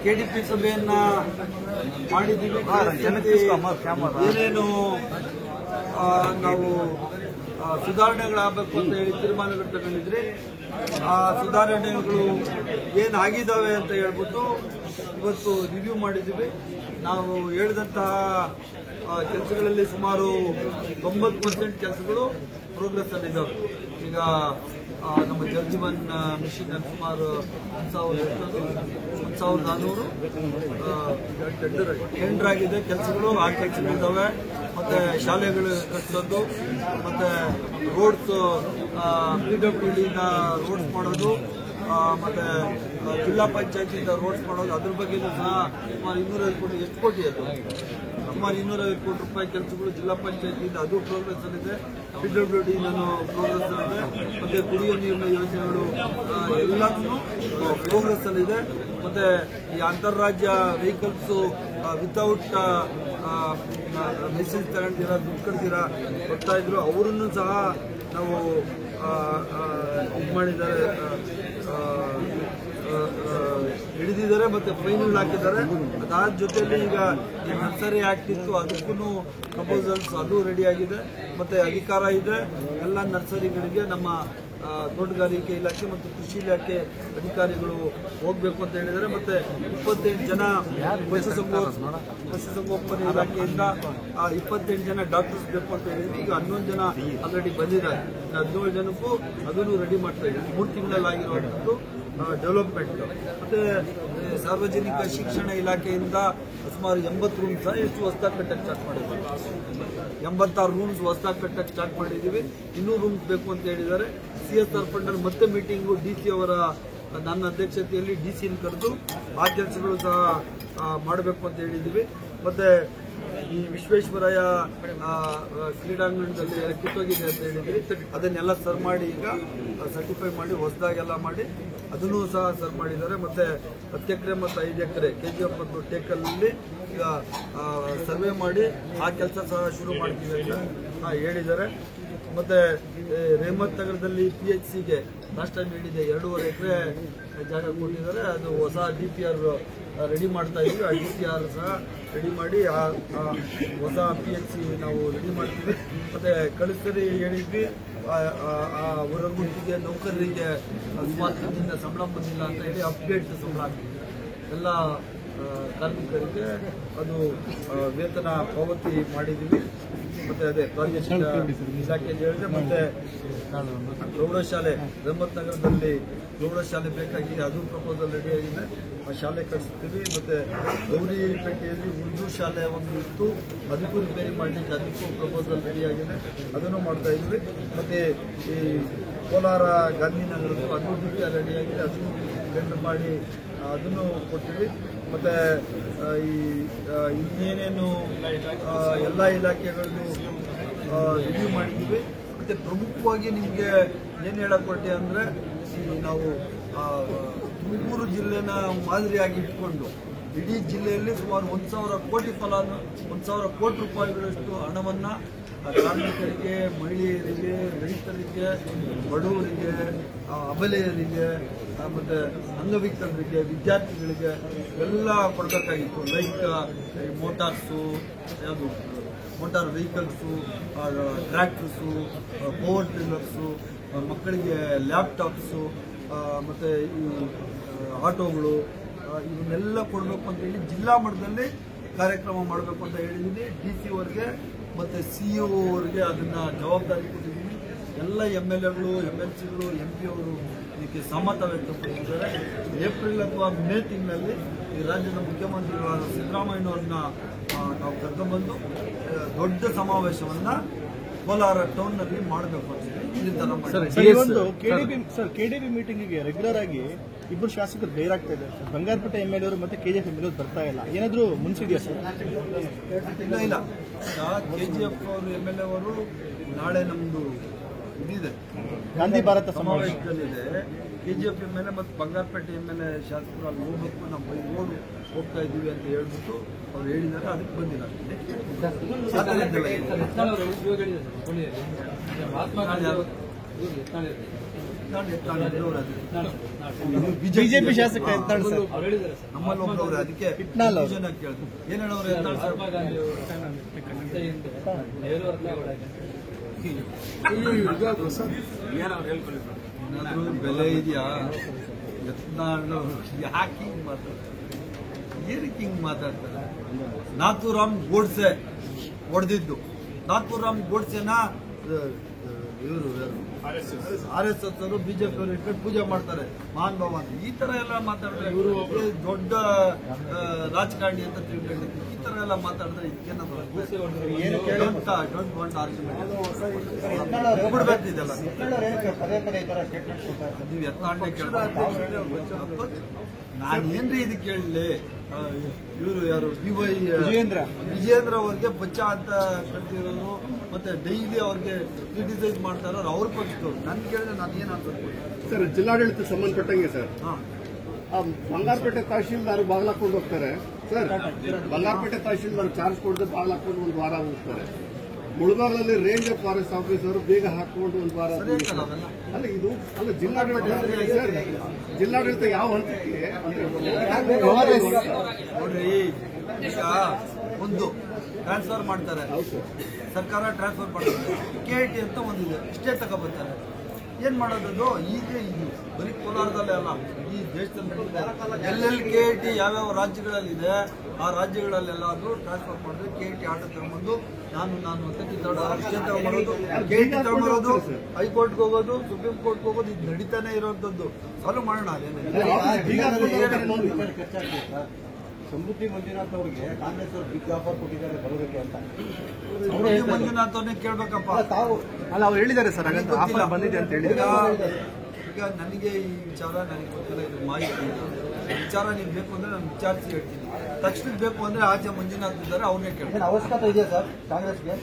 KDP ಸಭೆಯನ್ನ ಮಾಡಿದ್ದೀವಿ. ಏನೇನು ನಾವು ಸುಧಾರಣೆಗಳಾಗಬೇಕು ಅಂತ ಹೇಳಿ ತೀರ್ಮಾನಗಳು ತಗೊಂಡಿದ್ರೆ ಆ ಸುಧಾರಣೆಗಳು ಏನಾಗಿದ್ದಾವೆ ಅಂತ ಹೇಳ್ಬಿಟ್ಟು ಇವತ್ತು ರಿವ್ಯೂ ಮಾಡಿದ್ದೀವಿ. ನಾವು ಹೇಳಿದಂತಹ ಕೆಲಸಗಳಲ್ಲಿ ಸುಮಾರು 90% ಕೆಲಸಗಳು ಪ್ರೋಗ್ರೆಸ್ ಅಲ್ಲಿದ್ದಾವೆ. ಈಗ ನಮ್ಮ ಜಲಜೀವನ್ ಮಿಷನ್ ಸುಮಾರು 1,400 ಟೆಂಡರ್ ಆಗಿದೆ ಕೆಲಸಗಳು. ಆ ಕೆಲಸಗಳಿದ್ದಾವೆ. ಮತ್ತೆ ಶಾಲೆಗಳು ಕಟ್ಟಿಸೋದು, ಮತ್ತೆ ರೋಡ್ಸ್ PWD ರೋಡ್ಸ್ ಮಾಡೋದು, ಮತ್ತೆ ಜಿಲ್ಲಾ ಪಂಚಾಯತಿಯಿಂದ ರೋಡ್ಸ್ ಮಾಡೋದು, ಅದ್ರ ಬಗ್ಗೆನೂ ಸಹ ಸುಮಾರು 250 ಕೋಟಿ. ಎಷ್ಟು ಕೋಟಿ ಅದು? ಸುಮಾರು 250 ಕೋಟಿ ರೂಪಾಯಿ ಕೆಲಸಗಳು ಜಿಲ್ಲಾ ಪಂಚಾಯತಿಯಿಂದ ಅದು ಪ್ರೋಗ್ರೆಸ್ ಅಲ್ಲಿದೆ. PWD ಪ್ರೋಗ್ರೆಸ್ ಅಲ್ಲಿದೆ. ಮತ್ತೆ ಕುಡಿಯುವ ನೀರಿನ ಯೋಜನೆಗಳು ಎಲ್ಲನೂ ಪ್ರೋಗ್ರೆಸ್ ಅಲ್ಲಿದೆ. ಮತ್ತೆ ಈ ಅಂತಾರಾಜ್ಯ ವೆಹಿಕಲ್ಸ್ ವಿತೌಟ್ ಮೆಸೇಜ್ ತಗೊಂಡಿರ ದುಡ್ಡು ಕಡ್ದಿರ ಬರ್ತಾ ಇದ್ರು, ಅವರನ್ನು ಸಹ ನಾವು ಇದು ಮಾಡಿದ್ದಾರೆ, ಹಿಡಿದಿದ್ದಾರೆ ಮತ್ತೆ ಫೈನಲ್ ಹಾಕಿದ್ದಾರೆ. ಅದಾದ ಜೊತೆಯಲ್ಲಿ ಈಗ ಈ ನರ್ಸರಿ ಆಕ್ಟ್ ಇತ್ತು, ಅದಕ್ಕೂ ಪ್ರಪೋಸಲ್ಸ್ ಅದು ರೆಡಿ ಆಗಿದೆ. ಮತ್ತೆ ಅಧಿಕಾರ ಇದೆ ಎಲ್ಲ ನರ್ಸರಿಗಳಿಗೆ. ನಮ್ಮ ತೋಟಗಾರಿಕೆ ಇಲಾಖೆ ಮತ್ತು ಕೃಷಿ ಇಲಾಖೆ ಅಧಿಕಾರಿಗಳು ಹೋಗಬೇಕು ಅಂತ ಹೇಳಿದ್ದಾರೆ. ಮತ್ತೆ 28 ಜನ ಪಶುಸಂಗೋಪನೆ ಇಲಾಖೆಯಿಂದ 28 ಜನ ಡಾಕ್ಟರ್ಸ್ ಬೇಕು ಅಂತ ಹೇಳಿದ್ವಿ. ಈಗ 11 ಜನ ಆಲ್ರೆಡಿ ಬಂದಿದ್ದಾರೆ. 17 ಜನಕ್ಕೂ ಅದನ್ನು ರೆಡಿ ಮಾಡ್ತಾ ಇದ್ದೀವಿ. 3 ತಿಂಗಳಲ್ಲಾಗಿರುವಂಥದ್ದು ಡೆವಲಪ್ಮೆಂಟ್. ಮತ್ತೆ ಸಾರ್ವಜನಿಕ ಶಿಕ್ಷಣ ಇಲಾಖೆಯಿಂದ ಸುಮಾರು 80 ರೂಮ್ಸ್ ಎಷ್ಟು ಹೊಸದಾಗಿ ಕಟ್ಟಕ್ಕೆ ಸ್ಟಾರ್ಟ್ ಮಾಡಿದ್ದೀವಿ. 86 ರೂಮ್ಸ್ ಹೊಸದಾಗಿ ಕಟ್ಟಕ್ಕೆ ಸ್ಟಾರ್ಟ್ ಮಾಡಿದ್ದೀವಿ. 200 ರೂಮ್ಸ್ ಬೇಕು ಅಂತ ಹೇಳಿದ್ದಾರೆ. CSR ಫಂಡಲ್ಲಿ ಮತ್ತೆ ಮೀಟಿಂಗು DC ಅವರ ನನ್ನ ಅಧ್ಯಕ್ಷತೆಯಲ್ಲಿ DC ಕರೆದು ಆ ಕೆಲಸಗಳು ಸಹ ಮಾಡಬೇಕು ಅಂತ ಹೇಳಿದ್ದೀವಿ. ಮತ್ತೆ ಈ ವಿಶ್ವೇಶ್ವರಯ್ಯ ಕ್ರೀಡಾಂಗಣದಲ್ಲಿ ಕಿತ್ತೋಗಿದೆ ಅಂತ ಹೇಳಿದ್ವಿ. ಅದನ್ನೆಲ್ಲ ಸರ್ ಮಾಡಿ ಈಗ ಸರ್ಟಿಫೈ ಮಾಡಿ ಹೊಸದಾಗೆಲ್ಲ ಮಾಡಿ ಅದನ್ನು ಸಹ ಸರ್ ಮಾಡಿದ್ದಾರೆ. ಮತ್ತೆ 10 ಎಕರೆ ಮತ್ತು 5 ಎಕರೆ KGF ಮತ್ತು ಟೇಕಲ್ಲಿ ಈಗ ಸರ್ವೆ ಮಾಡಿ ಆ ಕೆಲಸ ಸಹ ಶುರು ಮಾಡ್ತೀವಿ ಅಂತ ಹೇಳಿದ್ದಾರೆ. ಮತ್ತೆ ರೇಮತ್ ನಗರದಲ್ಲಿ PHCಗೆ ಲಾಸ್ಟ್ ಟೈಮ್ ಹೇಳಿದೆ 2.5 ಎಕರೆ ಜಾಗ ಕೊಟ್ಟಿದ್ದಾರೆ. ಅದು ಹೊಸ DPR ರೆಡಿ ಮಾಡ್ತಾ ಇದ್ವಿ. ಆ DPR ಸಹ ರೆಡಿ ಮಾಡಿ ಆ ಹೊಸ PHC ನಾವು ರೆಡಿ ಮಾಡ್ತೀವಿ. ಮತ್ತೆ ಕಳಿಸ್ತಾರೆ ಹೇಳಿದ್ವಿ ಅವರ ಗುಂಪಿಗೆ ನೌಕರರಿಗೆ ಸುಮಾರು ದಿನದಿಂದ ಸಂಬಳ ಬಂದಿಲ್ಲ ಅಂತ ಹೇಳಿ ಅಪ್ಡೇಟ್ ಸಂಬಳ ಆಗ್ತಿದೆ ಎಲ್ಲ ಕಾರ್ಮಿಕರಿಗೆ. ಅದು ವೇತನ ಪಾವತಿ ಮಾಡಿದ್ದೀವಿ. ಮತ್ತೆ ಅದೇ ಪ್ರಾದೇಶಿಕ ಇಲಾಖೆ ಹೇಳಿದೆ. ಮತ್ತೆ ಪ್ರೌಢಶಾಲೆ ರೇಮತ್ ನಗರದಲ್ಲಿ ಪ್ರೌಢಶಾಲೆ ಬೇಕಾಗಿದೆ, ಅದು ಪ್ರಪೋಸಲ್ ರೆಡಿ ಆಗಿದೆ. ಆ ಶಾಲೆ ಕಳಿಸ್ತೀವಿ. ಮತ್ತೆ ಗೌರಿಪೇಟೆಯಲ್ಲಿ ಉರ್ದು ಶಾಲೆ ಒಂದು ಇತ್ತು, ಅದಕ್ಕೂ ರಿಪೇರಿ ಮಾಡಲಿಕ್ಕೆ ಅದಕ್ಕೂ ಪ್ರಪೋಸಲ್ ರೆಡಿ ಆಗಿದೆ, ಅದನ್ನು ಮಾಡ್ತಾ ಇದ್ವಿ. ಮತ್ತೆ ಈ ಕೋಲಾರ ಗಾಂಧಿನಗರದ್ದು ಅದು DPR ರೆಡಿ ಆಗಿದೆ, ಅದನ್ನು ಟೆಂಡರ್ ಮಾಡಿ ಅದನ್ನು ಕೊಡ್ತೀವಿ. ಮತ್ತೆ ಈ ಇನ್ನೇನೇನು ಎಲ್ಲ ಇಲಾಖೆಗಳನ್ನು ರಿವ್ಯೂ ಮಾಡಿದ್ದೀವಿ. ಮತ್ತೆ ಪ್ರಮುಖವಾಗಿ ನಿಮಗೆ ಏನು ಹೇಳಕ್ ಹೊರಟೆ ಅಂದರೆ, ನಾವು ತುಮಕೂರು ಜಿಲ್ಲೆನ ಮಾದರಿಯಾಗಿ ಇಟ್ಕೊಂಡು ಇಡೀ ಜಿಲ್ಲೆಯಲ್ಲಿ ಸುಮಾರು 1,000 ಕೋಟಿ 1,000 ಕೋಟಿ ರೂಪಾಯಿಗಳಷ್ಟು ಹಣವನ್ನು ಕಾರ್ಮಿಕರಿಗೆ, ಮಹಿಳೆಯರಿಗೆ, ರೈತರಿಗೆ, ಬಡವರಿಗೆ, ಅಬಲೆಯರಿಗೆ, ಮತ್ತೆ ಅಂಗವಿಕಲರಿಗೆ, ವಿದ್ಯಾರ್ಥಿಗಳಿಗೆ ಎಲ್ಲ ಕೊಡಬೇಕಾಗಿತ್ತು. ಲೈಕ್ ಮೋಟಾರ್ಸು, ಯಾವುದು ಮೋಟಾರ್ ವೆಹಿಕಲ್ಸು, ಟ್ರ್ಯಾಕ್ಟರ್ಸು, ಪವರ್ ಟಿಲ್ಲರ್ಸು, ಮಕ್ಕಳಿಗೆ ಲ್ಯಾಪ್ಟಾಪ್ಸು, ಮತ್ತು ಈ ಆಟೋಗಳು, ಇವನ್ನೆಲ್ಲ ಕೊಡಬೇಕು ಅಂತ ಹೇಳಿ ಜಿಲ್ಲಾ ಮಟ್ಟದಲ್ಲಿ ಕಾರ್ಯಕ್ರಮ ಮಾಡಬೇಕು ಅಂತ ಹೇಳಿದ್ದೀನಿ. DC ಅವರಿಗೆ ಮತ್ತು CEO ಅವರಿಗೆ ಅದನ್ನು ಜವಾಬ್ದಾರಿ ಕೊಟ್ಟಿದ್ದೀನಿ. ಎಲ್ಲ MLAಗಳು, MLCಗಳು, MP ಅವರು ಇದಕ್ಕೆ ಸಮ್ಮತ ವ್ಯಕ್ತಪಡಿಸಿದ್ದಾರೆ. ಏಪ್ರಿಲ್ ಅಥವಾ ಮೇ ತಿಂಗಳಲ್ಲಿ ಈ ರಾಜ್ಯದ ಮುಖ್ಯಮಂತ್ರಿಗಳಾದ ಸಿದ್ದರಾಮಯ್ಯನವ್ರನ್ನ ನಾವು ಕರ್ಕೊಂಡ್ಬಂದು ದೊಡ್ಡ ಸಮಾವೇಶವನ್ನು ಕೋಲಾರ ಟೌನ್ನಲ್ಲಿ ಮಾಡಬೇಕು ಅಂತ KDP ಮೀಟಿಂಗಿಗೆ ರೆಗ್ಯುಲರ್ ಆಗಿ ಇಬ್ಬರು ಶಾಸಕರು ಬೇರಾಗ್ತಾ ಇದೆ. ಬಂಗಾರಪೇಟೆ MLA ಅವರು ಮತ್ತೆ KGF MLA ಬರ್ತಾ ಇಲ್ಲ. ಏನಾದರೂ ಮುನ್ಸಿದೆಯಾ ಸರ್? ಇಲ್ಲ. KGF ಅವರು MLA ಅವರು ನಾಳೆ ನಮ್ದು ಇದಿದೆ, ಗಾಂಧಿ ಭಾರತ ಸಮಾವೇಶದಲ್ಲಿದೆ. KGF MLA ಮತ್ತು ಬಂಗಾರಪೇಟೆ MLA ಶಾಸಕರು ಅಲ್ಲಿ ಹೋಗ್ಬೇಕು, ನಾವು ಓಡು ಹೋಗ್ತಾ ಇದ್ದೀವಿ ಅಂತ ಹೇಳ್ಬಿಟ್ಟು ಅವ್ರು ಹೇಳಿದ್ದಾರೆ. ಅದಕ್ಕೆ ಬಂದಿಲ್ಲ. ಬಿಜೆಪಿ ಶಾಸಕ ಎತ್ತಾಳ್ ಸರ್ ನಮ್ಮಲ್ಲಿ ಒಬ್ಬರವ್ರೆ ಅದಕ್ಕೆ ಇಟ್ನಾಳ್ ಅವ್ರು. ಜನ ಕೇಳಿದ್ರು ಏನ್ ಹೇಳೋರು ಎತ್ತಾಳ್ ಸರ್ ಏನಾದ್ರು ಬೆಲೆ ಇದೆಯಾ ಯತ್ನಾಳು ಯಾಕೆ ಹಿಂಗ್ ಮಾತಾಡ್ತಾರೆ ಏನಕ್ಕೆ ಹಿಂಗ್ ಮಾತಾಡ್ತಾರೆ ನಾಥೂರಾಮ್ ಗೋಡ್ಸೆ ಹೊಡೆದಿದ್ದು ನಾಥೂರಾಮ್ ಗೋಡ್ಸೆನ ಇವರು RSS ಅವರು ಬಿಜೆಪಿ ಅವರು ಇಟ್ಕೊಂಡು ಪೂಜೆ ಮಾಡ್ತಾರೆ ಮಹಾನ್ ಭಾವ ಅಂತ ಈ ತರ ಎಲ್ಲ ಮಾತಾಡಿದ್ರೆ ಇವರು ದೊಡ್ಡ ರಾಜಕಾರಣಿ ಅಂತ ತಿಳ್ಕೊಂಡಿದ್ದು ಈ ತರ ಎಲ್ಲ ಮಾತಾಡಿದ್ರೆ ಡೋಂಟ್ ವಾಂಟ್ ಆರ್ಗ್ಯುಮೆಂಟ್ ಬಿಡ್ಬೇಕಿದೆಲ್ಲ ನೀವು ಯತ್ನಾಳ್ನೆ ಕೇಳ್ಬೇಕು ನಾನೇನ್ರಿ ಇದಕ್ಕೆ ಕೇಳಲಿ ಇವರು ಯಾರು ವಿಜಯೇಂದ್ರ ಅವ್ರಿಗೆ ಬಚ್ಚ ಅಂತ ಕಳ್ತಿರೋರು ಮತ್ತೆ ಡೈಲಿ ಅವ್ರಿಗೆ ಕ್ರಿಟಿಸೈಸ್ ಮಾಡ್ತಾ ಇರೋರು ಅವ್ರ ಪಕ್ಷದವ್ರು ನನ್ ಕೇಳಿದ್ರೆ ನಾನು ಏನ್ ಅನ್ಸುತ್ತೆ ಸರ್ ಜಿಲ್ಲಾಡಳಿತ ಸಂಬಂಧಪಟ್ಟಂಗೆ ಸರ್ ಬಂಗಾರಪೇಟೆ ತಹಶೀಲ್ದಾರ್ ಬಾಗ್ಲಾಕೊಂಡು ಹೋಗ್ತಾರೆ ಸರ್ ಬಂಗಾರಪೇಟೆ ತಹಶೀಲ್ದಾರ್ ಚಾರ್ಜ್ ಕೊಡದೆ ಬಾಗ್ಲಾಕೊಂಡು ಒಂದು ವಾರ ಹೋಗ್ತಾರೆ ಮುಳಬಾಗಲಲ್ಲಿ ರೇಂಜ್ ಫಾರೆಸ್ಟ್ ಆಫೀಸರ್ ಬೇಗ ಹಾಕೊಂಡು ಒಂದು ವಾರ ಅಲ್ಲ ಇದು ಅಲ್ಲ ಜಿಲ್ಲಾಡಳಿತ ಯಾವ ಹಂತಕ್ಕೆ ನೋಡ್ರಿ ಈಗ ಒಂದು ಟ್ರಾನ್ಸ್ಫರ್ ಮಾಡ್ತಾರೆ ಸರ್ಕಾರ ಟ್ರಾನ್ಸ್ಫರ್ ಮಾಡ್ತಾರೆ KIT ಅಂತ ಒಂದಿದೆ ಇಷ್ಟೇ ತಗೊಬರ್ತಾರೆ ಏನ್ ಮಾಡೋದು ಈಗ ಇದು ಬರೀ ಕೋಲಾರದಲ್ಲೇ ಅಲ್ಲ ಈ ದೇಶದಲ್ಲಿ ಎಲ್ಲೆಲ್ಲಿ KIT ಯಾವ್ಯಾವ ರಾಜ್ಯಗಳಲ್ಲಿದೆ ಆ ರಾಜ್ಯಗಳಲ್ಲೆಲ್ಲಾದ್ರೂ ಟ್ರಾನ್ಸ್ಫರ್ ಮಾಡಿದ್ರೆ KIT ಆಟ ತಗೊಂಡು ನಾನು ಅಂತ ಮಾಡೋದು KIT ತಗೊಂಡ್ಬರೋದು ಹೈಕೋರ್ಟ್ಗೆ ಹೋಗೋದು ಸುಪ್ರೀಂ ಕೋರ್ಟ್ಗೆ ಹೋಗೋದು ಇದು ನಡೀತಾನೆ ಇರೋಂಥದ್ದು ಸಾಲ್ವ್ ಮಾಡೋಣ ಸಮೃದ್ಧಿ ಮಂಜುನಾಥ್ ಅವರಿಗೆ ಕಾಂಗ್ರೆಸ್ ಅವರು ಬಿಗ್ ಆಫರ್ ಕೊಟ್ಟಿದ್ದಾರೆ ಬರೋದಕ್ಕೆ ಅಂತ ಮಂಜುನಾಥ್ ಅವ್ರನ್ನೇ ಕೇಳ್ಬೇಕಪ್ಪ ಅಲ್ಲ ಅವ್ರು ಹೇಳಿದ್ದಾರೆ ಸರ್ ಆಫರ್ ಬಂದಿದೆ ಅಂತ ಹೇಳಿದ್ರೆ ಈಗ ನನಗೆ ಈ ವಿಚಾರ ನನಗೆ ಗೊತ್ತಿಲ್ಲ ಇದು ಮಾಹಿತಿ ಇಲ್ಲ ವಿಚಾರ ನೀವು ಬೇಕು ಅಂದ್ರೆ ನಾನು ವಿಚಾರಿಸಿ ಹೇಳ್ತೀನಿ ತಕ್ಷಣಕ್ಕೆ ಬೇಕು ಅಂದ್ರೆ ಆಚೆ ಮಂಜುನಾಥ್ ಇದ್ದಾರೆ ಅವ್ರನ್ನೇ ಕೇಳ್ತೀನಿ ಅವಶ್ಯಕತೆ ಇದೆಯಾ ಸರ್ ಕಾಂಗ್ರೆಸ್ಗೆ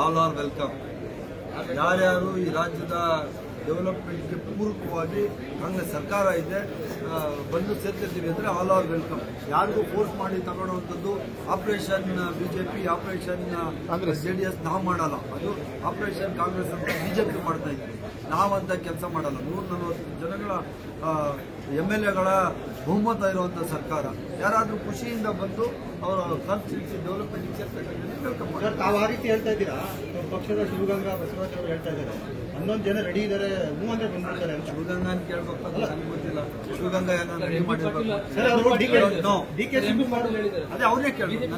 ಆಲ್ ಆರ್ ವೆಲ್ಕಮ್ ಯಾರ್ಯಾರು ಈ ರಾಜ್ಯದ ಡೆವಲಪ್ಮೆಂಟ್ಗೆ ಪೂರಕವಾಗಿ ಕಾಂಗ್ರೆಸ್ ಸರ್ಕಾರ ಇದೆ ಬಂದು ಸೇರ್ಕೊತೀವಿ ಅಂದ್ರೆ ಆಲ್ ಆರ್ ವೆಲ್ಕಮ್ ಯಾರಿಗೂ ಫೋರ್ಸ್ ಮಾಡಿ ತಗೊಳ್ಳುವಂಥದ್ದು ಆಪರೇಷನ್ ಬಿಜೆಪಿ ಆಪರೇಷನ್ JDS ನಾವು ಮಾಡಲ್ಲ ಅದು ಆಪರೇಷನ್ ಕಾಂಗ್ರೆಸ್ ಅಂತ ಬಿಜೆಪಿ ಮಾಡ್ತಾ ಇದ್ವಿ ನಾವಂತ ಕೆಲಸ ಮಾಡಲ್ಲ 140 ಜನಗಳ MLAಗಳ ಬಹುಮತ ಇರುವಂತ ಸರ್ಕಾರ ಯಾರಾದ್ರೂ ಖುಷಿಯಿಂದ ಬಂದು ಅವರ ಕಾನ್ಸ್ಟಿಟ್ಯೂನ್ಸಿ ಡೆವಲಪ್ಮೆಂಟ್ ವೆಲ್ಕಮ್ ಮಾಡ್ತಾರೆ. ತಾವು ಆ ರೀತಿ ಹೇಳ್ತಾ ಇದ್ದೀರಾ ಪಕ್ಷದ ಶಿವಗಂಗಾ ಬಸವರಾಜ್ ಅವರು ಹೇಳ್ತಾ ಇದ್ದಾರೆ 11 ಜನ ರೆಡಿ ಇದ್ದಾರೆ ಹೂ ಅಂದ್ರೆ ಬಂದ್ಬಿಡ್ತಾರೆ ಅಂತ ಶಿವಗಂಗಾನ್ ಕೇಳ್ಬೇಕು ಅಂತ ನನಗೆ ಗೊತ್ತಿಲ್ಲ ಶಿವಗಂಗಾ ಏನೋ ರೆಡಿ ಮಾಡಿರ್ಬೇಕು DK ಶಿವಕುಮಾರ್ ಅದೇ ಅವರೇ ಕೇಳಬೇಕು